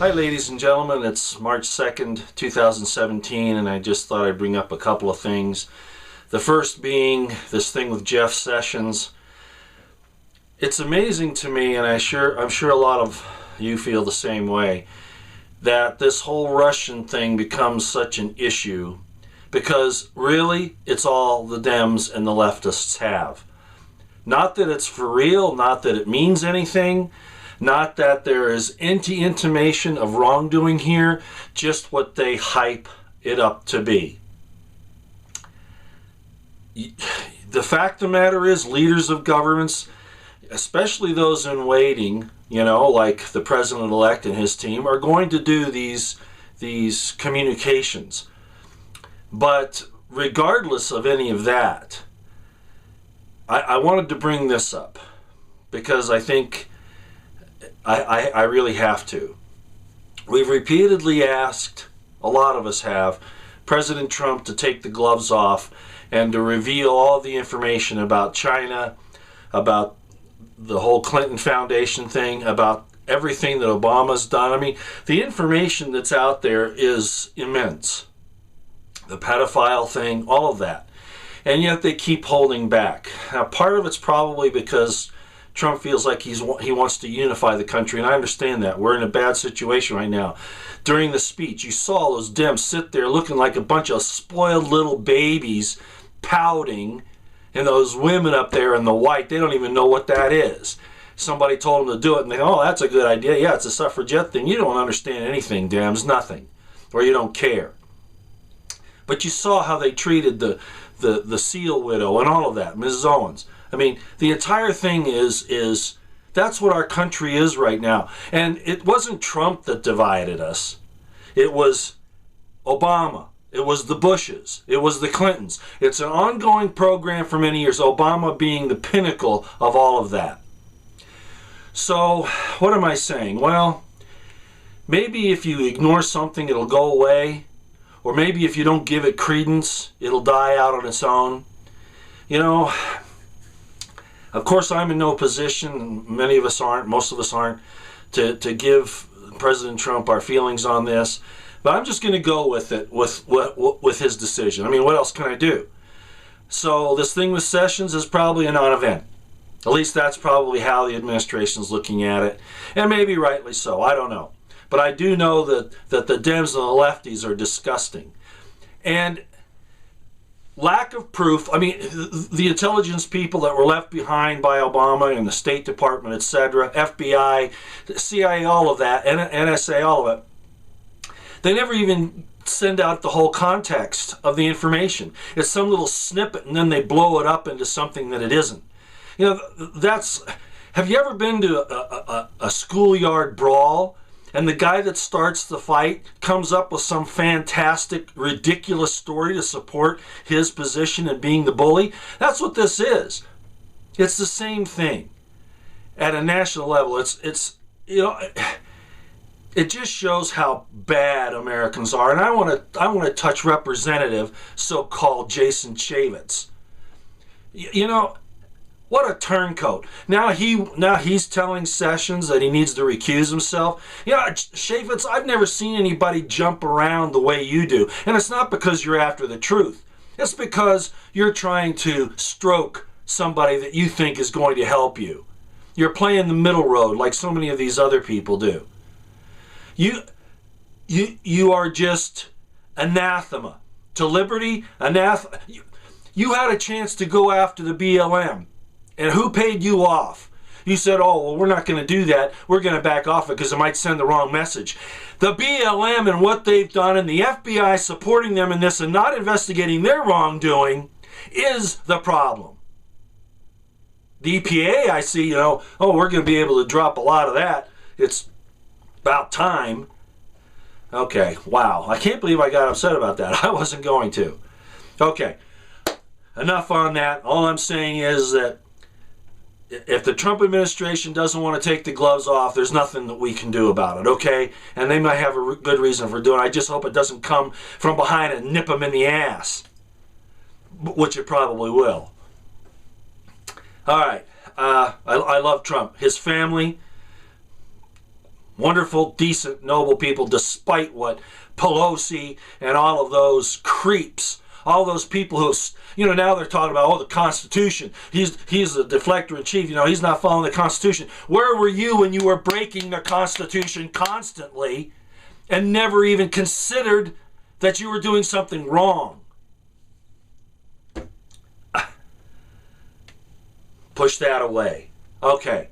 Hi ladies and gentlemen, it's March 2nd, 2017, and I just thought I'd bring up a couple of things. The first being this thing with Jeff Sessions. It's amazing to me, and I'm sure a lot of you feel the same way, that this whole Russian thing becomes such an issue because really it's all the Dems and the leftists have. Not that it's for real, not that it means anything, not that there is any intimation of wrongdoing here, just what they hype it up to be. The fact of the matter is, leaders of governments, especially those in waiting, like the president-elect and his team, are going to do these communications. But regardless of any of that, I wanted to bring this up because I think I really have to. We've repeatedly asked, a lot of us have, President Trump to take the gloves off and to reveal all the information about China, about the whole Clinton Foundation thing, about everything that Obama's done. I mean, the information that's out there is immense. The pedophile thing, all of that. And yet they keep holding back. Now, part of it's probably because Trump feels like he wants to unify the country, and I understand that. We're in a bad situation right now. During the speech, you saw those Dems sit there looking like a bunch of spoiled little babies pouting, and those women up there in the white, they don't even know what that is. Somebody told them to do it, and they go, oh, that's a good idea. Yeah, it's a suffragette thing. You don't understand anything, Dems, nothing. Or you don't care. But you saw how they treated the SEAL widow and all of that, Mrs. Owens. I mean, the entire thing is that's what our country is right now. And it wasn't Trump that divided us. It was Obama. It was the Bushes. It was the Clintons. It's an ongoing program for many years, Obama being the pinnacle of all of that. So, what am I saying? Well, maybe if you ignore something, it'll go away. Or maybe if you don't give it credence, it'll die out on its own. Of course, I'm in no position, many of us aren't, most of us aren't, to give President Trump our feelings on this. But I'm just going to go with it, with his decision. I mean, what else can I do? So this thing with Sessions is probably a non-event. At least that's probably how the administration's looking at it. And maybe rightly so, I don't know. But I do know that the Dems and the lefties are disgusting. And lack of proof, I mean, the intelligence people that were left behind by Obama and the State Department, etc., FBI, CIA, all of that, NSA, all of it, they never even send out the whole context of the information. It's some little snippet, and then they blow it up into something that it isn't. Have you ever been to a schoolyard brawl? And the guy that starts the fight comes up with some fantastic, ridiculous story to support his position in being the bully. That's what this is. It's the same thing at a national level. It just shows how bad Americans are. And I want to touch Representative, so-called Jason Chaffetz. What a turncoat. Now he's telling Sessions that he needs to recuse himself. Chaffetz, I've never seen anybody jump around the way you do. And it's not because you're after the truth. It's because you're trying to stroke somebody that you think is going to help you. You're playing the middle road like so many of these other people do. You are just anathema to liberty, anathema. You had a chance to go after the BLM. And who paid you off? You said, oh, well, we're not going to do that. We're going to back off it because it might send the wrong message. The BLM and what they've done and the FBI supporting them in this and not investigating their wrongdoing is the problem. The EPA, I see, we're going to be able to drop a lot of that. It's about time. Okay, wow. I can't believe I got upset about that. I wasn't going to. Okay, enough on that. All I'm saying is that if the Trump administration doesn't want to take the gloves off, there's nothing that we can do about it, okay? And they might have a good reason for doing it. I just hope it doesn't come from behind and nip them in the ass, which it probably will. All right. I love Trump. His family, wonderful, decent, noble people, despite what Pelosi and all of those creeps, all those people who, now they're talking about, the Constitution. He's the deflector in chief. He's not following the Constitution. Where were you when you were breaking the Constitution constantly and never even considered that you were doing something wrong? Push that away. Okay.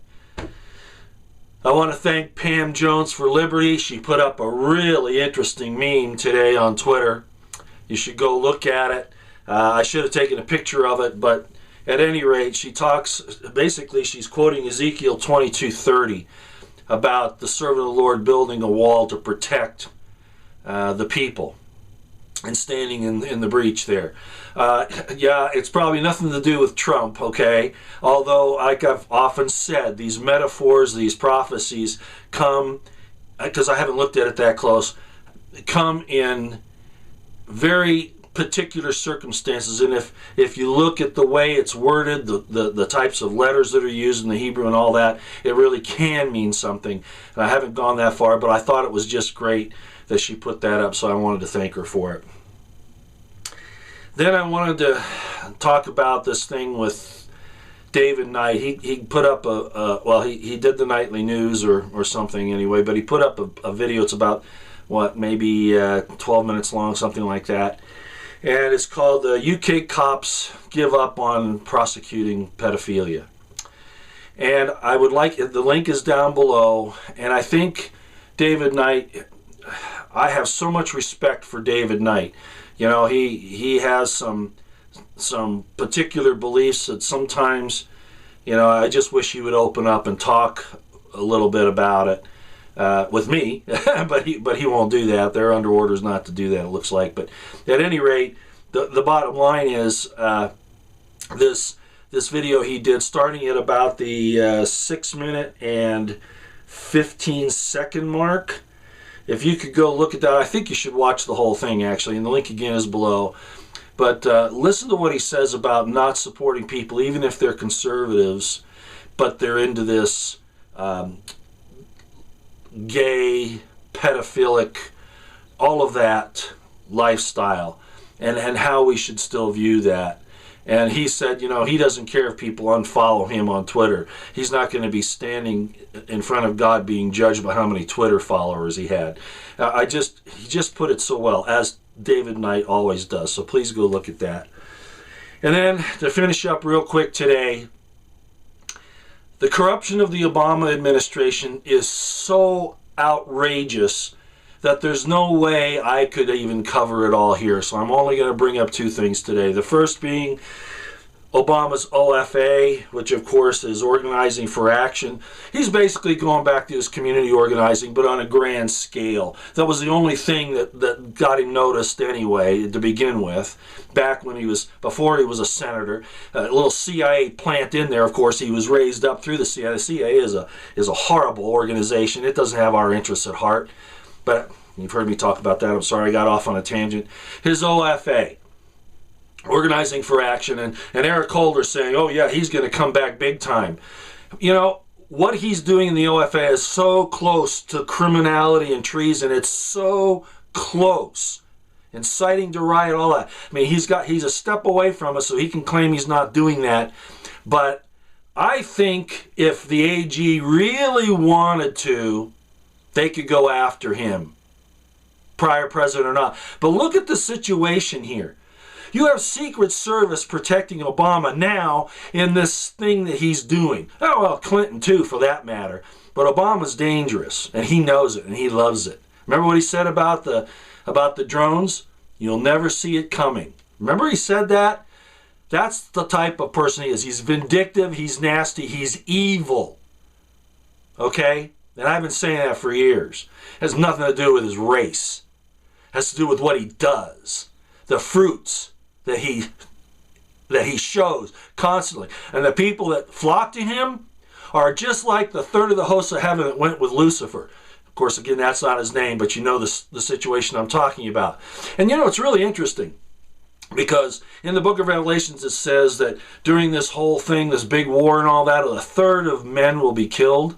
I want to thank Pam Jones for Liberty. She put up a really interesting meme today on Twitter. You should go look at it. I should have taken a picture of it, but at any rate, she talks, basically she's quoting Ezekiel 22:30 about the servant of the Lord building a wall to protect the people and standing in the breach there. It's probably nothing to do with Trump, okay? Although, like I've often said, these metaphors, these prophecies come, because I haven't looked at it that close, come in very particular circumstances. And if you look at the way it's worded, the types of letters that are used in the Hebrew and all that, it really can mean something. And I haven't gone that far, but I thought it was just great that she put that up, so I wanted to thank her for it. Then I wanted to talk about this thing with David Knight. He put up he did the nightly news or something anyway, but he put up a video. It's about, maybe 12 minutes long, something like that. And it's called UK Cops Give Up on Prosecuting Pedophilia. And I would like, the link is down below, and I think David Knight, I have so much respect for David Knight. He has some particular beliefs that sometimes, I just wish he would open up and talk a little bit about it with me, but he won't do that. They're under orders not to do that, it looks like. But at any rate, the bottom line is this video he did, starting at about the 6 minute and 15 second mark. If you could go look at that, I think you should watch the whole thing, actually, and the link again is below. But listen to what he says about not supporting people, even if they're conservatives, but they're into this gay, pedophilic, all of that lifestyle, and how we should still view that. And he said, he doesn't care if people unfollow him on Twitter. He's not going to be standing in front of God being judged by how many Twitter followers he had. He just put it so well, as David Knight always does. So please go look at that. And then to finish up real quick today, the corruption of the Obama administration is so outrageous that there's no way I could even cover it all here. So I'm only going to bring up two things today. The first being Obama's OFA, which of course is Organizing for Action. He's basically going back to his community organizing, but on a grand scale. That was the only thing that got him noticed anyway, to begin with, back when before he was a senator. A little CIA plant in there, of course. He was raised up through the CIA. The CIA is a horrible organization. It doesn't have our interests at heart. But you've heard me talk about that. I'm sorry I got off on a tangent. His OFA, Organizing for Action, and Eric Holder saying, oh yeah, he's going to come back big time. What he's doing in the OFA is so close to criminality and treason. It's so close. Inciting to riot, all that. I mean, he's a step away from us, so he can claim he's not doing that. But I think if the AG really wanted to, they could go after him, prior president or not. But look at the situation here. You have Secret Service protecting Obama now in this thing that he's doing. Oh, well, Clinton too, for that matter. But Obama's dangerous, and he knows it, and he loves it. Remember what he said about the drones? You'll never see it coming. Remember he said that? That's the type of person he is. He's vindictive, he's nasty, he's evil. Okay? And I've been saying that for years. It has nothing to do with his race. It has to do with what he does. The fruits that he shows constantly. And the people that flock to him are just like the third of the hosts of heaven that went with Lucifer. Of course, again, that's not his name, but you know the situation I'm talking about. And it's really interesting, because in the book of Revelations it says that during this whole thing, this big war and all that, a third of men will be killed.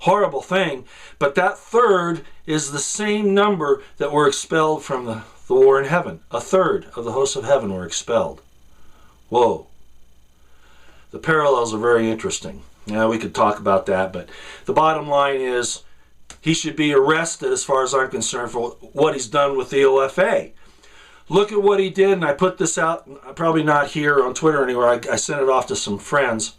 horrible thing. But that third is the same number that were expelled from the war in heaven. A third of the hosts of heaven were expelled. Whoa. The parallels are very interesting. Yeah, we could talk about that, but the bottom line is he should be arrested, as far as I'm concerned, for what he's done with the OFA. Look at what he did, and I put this out, probably not here on Twitter anywhere, I sent it off to some friends,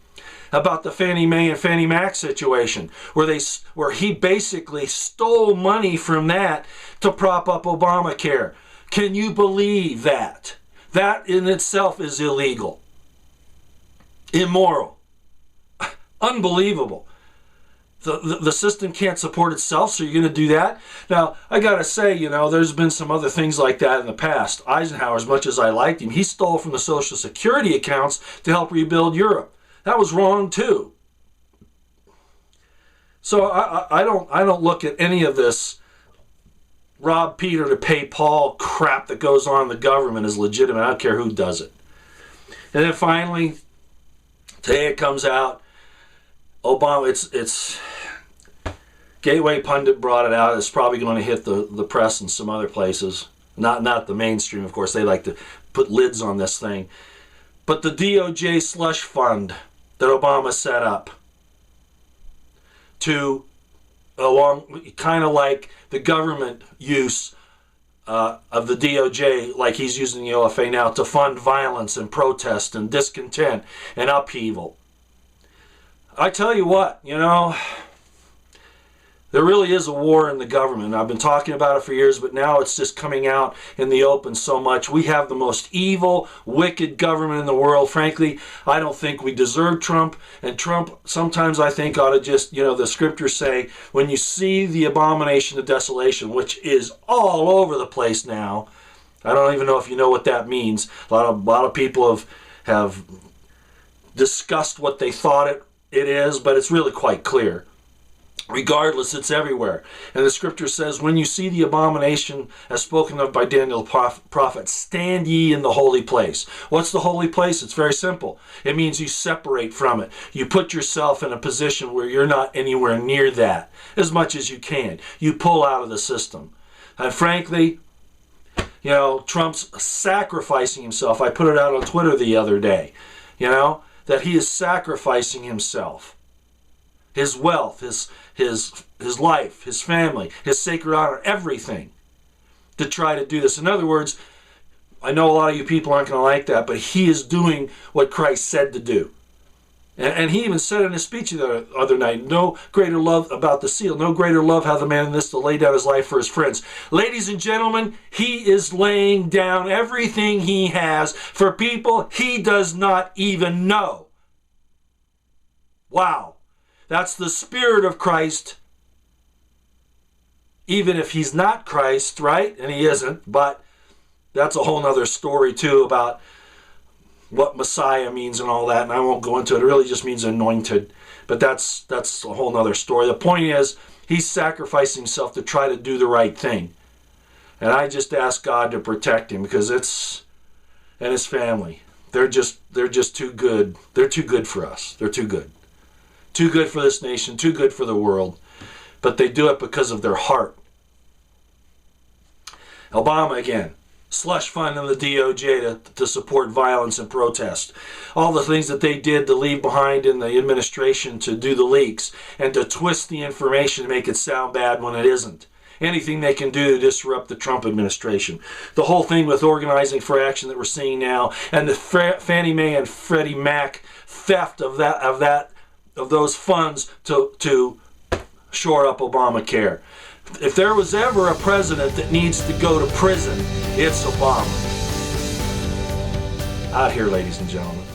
about the Fannie Mae and Fannie Mac situation, where he basically stole money from that to prop up Obamacare. Can you believe that? That in itself is illegal. Immoral. Unbelievable. The system can't support itself, so you're going to do that? Now, I got to say, there's been some other things like that in the past. Eisenhower, as much as I liked him, he stole from the Social Security accounts to help rebuild Europe. That was wrong, too. So I don't look at any of this rob Peter to pay Paul crap that goes on in the government as legitimate. I don't care who does it. And then finally, today it comes out, Obama, it's Gateway Pundit brought it out. It's probably going to hit the press and some other places. Not the mainstream, of course. They like to put lids on this thing. But the DOJ slush fund that Obama set up to, kind of like the government use of the DOJ, like he's using the OFA now, to fund violence and protest and discontent and upheaval. I tell you what, there really is a war in the government. I've been talking about it for years, but now it's just coming out in the open so much. We have the most evil, wicked government in the world. Frankly, I don't think we deserve Trump. And Trump, sometimes I think, ought to just, the scriptures say, when you see the abomination of desolation, which is all over the place now, I don't even know if you know what that means. A lot of people have discussed what they thought it is, but it's really quite clear. Regardless, it's everywhere. And the scripture says, when you see the abomination as spoken of by Daniel the prophet, stand ye in the holy place. What's the holy place? It's very simple. It means you separate from it. You put yourself in a position where you're not anywhere near that as much as you can. You pull out of the system. And frankly, Trump's sacrificing himself. I put it out on Twitter the other day, that he is sacrificing himself. His wealth, his life, his family, his sacred honor, everything, to try to do this. In other words, I know a lot of you people aren't going to like that, but he is doing what Christ said to do. And he even said in his speech the other night, no greater love about the seal, no greater love hath a man than this to lay down his life for his friends. Ladies and gentlemen, he is laying down everything he has for people he does not even know. Wow. That's the Spirit of Christ, even if he's not Christ, right? And he isn't, but that's a whole other story too about what Messiah means and all that, and I won't go into it. It really just means anointed, but that's a whole other story. The point is, he's sacrificing himself to try to do the right thing. And I just ask God to protect him, because and his family, they're just too good. They're too good for us. They're too good. Too good for this nation, too good for the world. But they do it because of their heart. Obama again. Slush fund and the DOJ to support violence and protest. All the things that they did to leave behind in the administration to do the leaks and to twist the information to make it sound bad when it isn't. Anything they can do to disrupt the Trump administration. The whole thing with organizing for action that we're seeing now, and the Fannie Mae and Freddie Mac theft of those funds to shore up Obamacare. If there was ever a president that needs to go to prison, it's Obama. Out here, ladies and gentlemen.